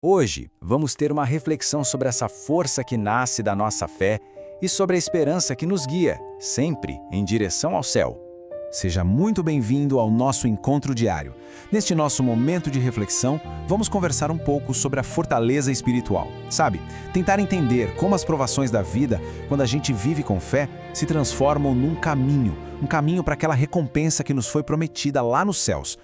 Hoje, vamos ter uma reflexão sobre essa força que nasce da nossa fé e sobre a esperança que nos guia, sempre em direção ao céu. Seja muito bem-vindo ao nosso encontro diário. Neste nosso momento de reflexão, vamos conversar um pouco sobre a fortaleza espiritual. Sabe, tentar entender como as provações da vida, quando a gente vive com fé, se transformam num caminho, um caminho para aquela recompensa que nos foi prometida lá nos céus.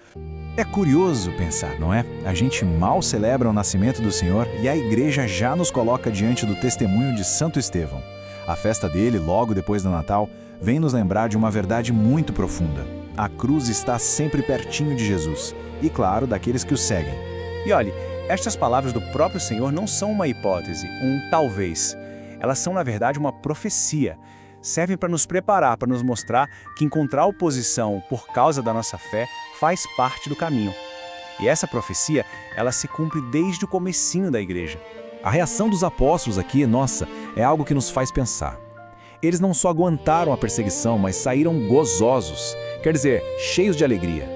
É curioso pensar, não é? A gente mal celebra o nascimento do Senhor e a igreja já nos coloca diante do testemunho de Santo Estevão. A festa dele, logo depois do Natal, vem nos lembrar de uma verdade muito profunda. A cruz está sempre pertinho de Jesus e, claro, daqueles que o seguem. E olhe, estas palavras do próprio Senhor não são uma hipótese, um talvez. Elas são, na verdade, uma profecia. Servem para nos preparar, para nos mostrar que encontrar oposição por causa da nossa fé faz parte do caminho. E essa profecia, ela se cumpre desde o comecinho da igreja. A reação dos apóstolos aqui, nossa, é algo que nos faz pensar. Eles não só aguentaram a perseguição, mas saíram gozosos, quer dizer, cheios de alegria.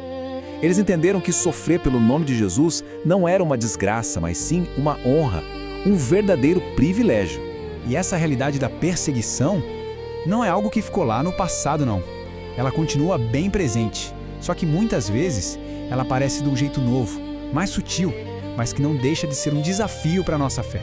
Eles entenderam que sofrer pelo nome de Jesus não era uma desgraça, mas sim uma honra, um verdadeiro privilégio. E essa realidade da perseguição não é algo que ficou lá no passado, não. Ela continua bem presente, só que muitas vezes ela aparece de um jeito novo, mais sutil, mas que não deixa de ser um desafio para a nossa fé.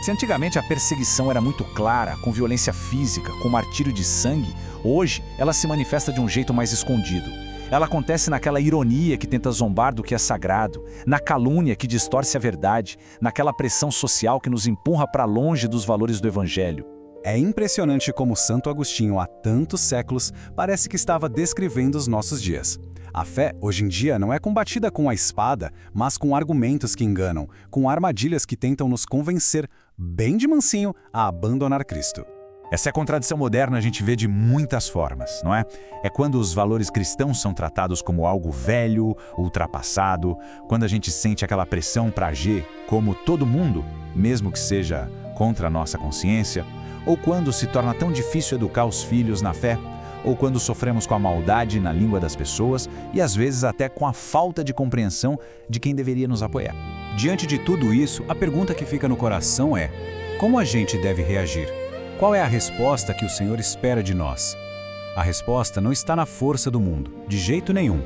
Se antigamente a perseguição era muito clara, com violência física, com martírio de sangue, hoje ela se manifesta de um jeito mais escondido. Ela acontece naquela ironia que tenta zombar do que é sagrado, na calúnia que distorce a verdade, naquela pressão social que nos empurra para longe dos valores do Evangelho. É impressionante como Santo Agostinho, há tantos séculos, parece que estava descrevendo os nossos dias. A fé, hoje em dia, não é combatida com a espada, mas com argumentos que enganam, com armadilhas que tentam nos convencer, bem de mansinho, a abandonar Cristo. Essa contradição moderna a gente vê de muitas formas, não é? É quando os valores cristãos são tratados como algo velho, ultrapassado, quando a gente sente aquela pressão para agir como todo mundo, mesmo que seja contra a nossa consciência, ou quando se torna tão difícil educar os filhos na fé, ou quando sofremos com a maldade na língua das pessoas e às vezes até com a falta de compreensão de quem deveria nos apoiar. Diante de tudo isso, a pergunta que fica no coração é: como a gente deve reagir? Qual é a resposta que o Senhor espera de nós? A resposta não está na força do mundo, de jeito nenhum,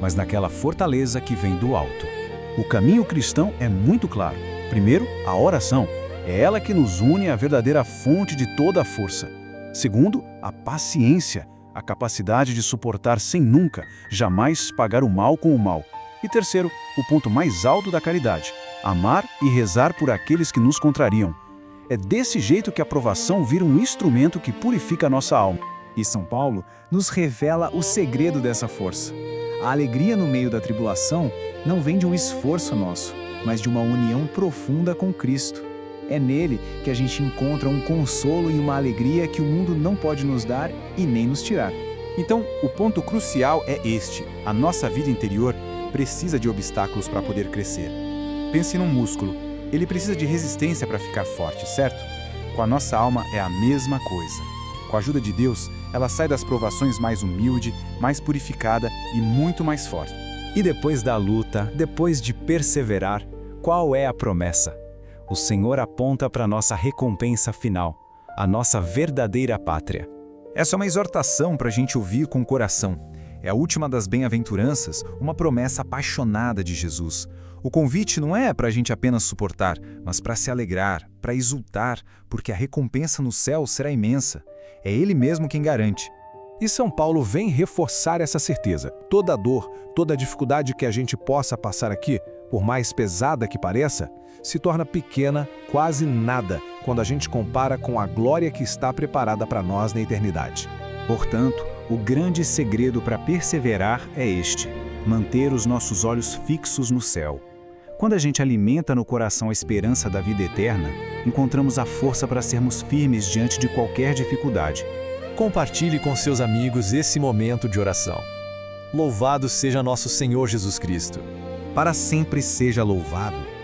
mas naquela fortaleza que vem do alto. O caminho cristão é muito claro. Primeiro, a oração. É ela que nos une à verdadeira fonte de toda a força. Segundo, a paciência, a capacidade de suportar sem nunca, jamais pagar o mal com o mal. E terceiro, o ponto mais alto da caridade, amar e rezar por aqueles que nos contrariam. É desse jeito que a provação vira um instrumento que purifica a nossa alma. E São Paulo nos revela o segredo dessa força. A alegria no meio da tribulação não vem de um esforço nosso, mas de uma união profunda com Cristo. É nele que a gente encontra um consolo e uma alegria que o mundo não pode nos dar e nem nos tirar. Então, o ponto crucial é este: a nossa vida interior precisa de obstáculos para poder crescer. Pense num músculo. Ele precisa de resistência para ficar forte, certo? Com a nossa alma é a mesma coisa. Com a ajuda de Deus, ela sai das provações mais humilde, mais purificada e muito mais forte. E depois da luta, depois de perseverar, qual é a promessa? O Senhor aponta para a nossa recompensa final, a nossa verdadeira pátria. Essa é uma exortação para a gente ouvir com o coração. É a última das bem-aventuranças, uma promessa apaixonada de Jesus. O convite não é para a gente apenas suportar, mas para se alegrar, para exultar, porque a recompensa no céu será imensa. É Ele mesmo quem garante. E São Paulo vem reforçar essa certeza. Toda dor, toda dificuldade que a gente possa passar aqui, por mais pesada que pareça, se torna pequena, quase nada, quando a gente compara com a glória que está preparada para nós na eternidade. Portanto, o grande segredo para perseverar é este: manter os nossos olhos fixos no céu. Quando a gente alimenta no coração a esperança da vida eterna, encontramos a força para sermos firmes diante de qualquer dificuldade. Compartilhe com seus amigos esse momento de oração. Louvado seja nosso Senhor Jesus Cristo. Para sempre seja louvado.